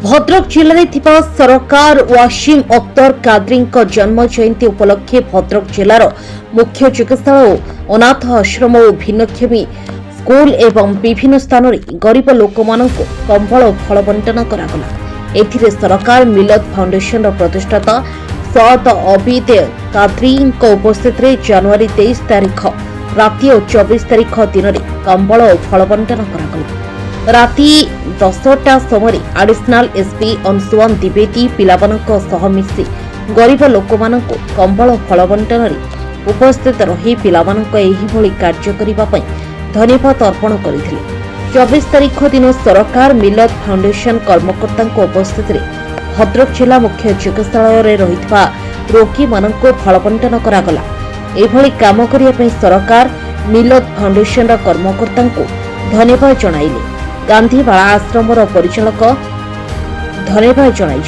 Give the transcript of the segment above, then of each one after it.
भद्रक जिले में सरकार वासिम अख्तर कादरी जन्म जयंती उपलक्षे भद्रक जिलार मुख्य चिकित्सालय अनाथ आश्रम और भिन्नक्षमी स्कूल एवं विभिन्न स्थान में गरीब लोक कंबल और फल बंटन करागला। सरकार मिलत फाउंडेशन प्रतिष्ठाता सैयद अबीद कादरी उपस्थित जनवरी 23 तारीख राति और 24 तारीख दिन में कंबल और फल बंटन करागला। राति 10टा समय एडिशनल एसपी अंशुमान द्विवेदी पिलामानक सह मिसी गरीब लोक कंबल फल बंटन उपस्थित रही पिलामानक एहिभଳି कार्य करिबा पई धन्यवाद अर्पण करथिले। 24 तारीख दिन सरकार मिलत फाउंडेशन कर्मकर्ता उपस्थित भद्रक जिला मुख्य चिकित्सालय रे रहितबा रोगी मानक फल बंटन करागला। एभଳି काम करिया पई सरकार मिलत फाउंडेशन कर्मकर्ता धन्यवाद जणाइले। गांधीवाला आश्रम परिचालक धन्यवाद जनाई।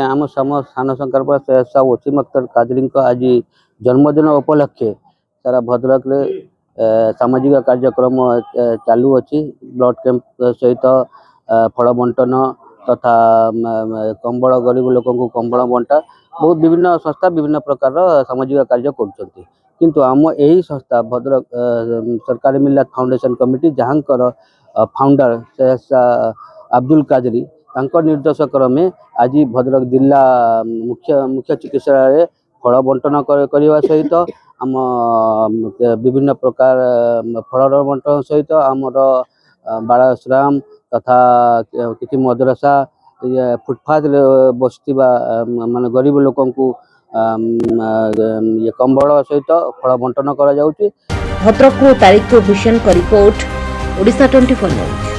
आम सान शंकर वसीम अख्तर कादरी आज जन्मदिन उपलक्षे सारा भद्रक रे सामाजिक कार्यक्रम चालू अच्छी ब्लड कैंप सहित फल बंटन तथा कंबल गरीब लोक कंबल बंटा बहुत विभिन्न संस्था विभिन्न प्रकार सामाजिक कार्य कर किंतु आम यही संस्था भद्रक सरकारी मिलत फाउंडेशन कमिटी जहाँकर फाउंडर अब्दुल कादरी निर्देश क्रमे आज भद्रक जिला मुख्य चिकित्सालय फल बंटन करने सहित आम विभिन्न प्रकार फल बंटन सहित आमर बालाश्राम तथा किसी मदरसा फुटपाथ बसवा मान गरीब लोक कंबल सहित फल बंटन करा जाउची। भद्रक तारीख भूषण का रिपोर्ट ओडिशा 24 न्यूज।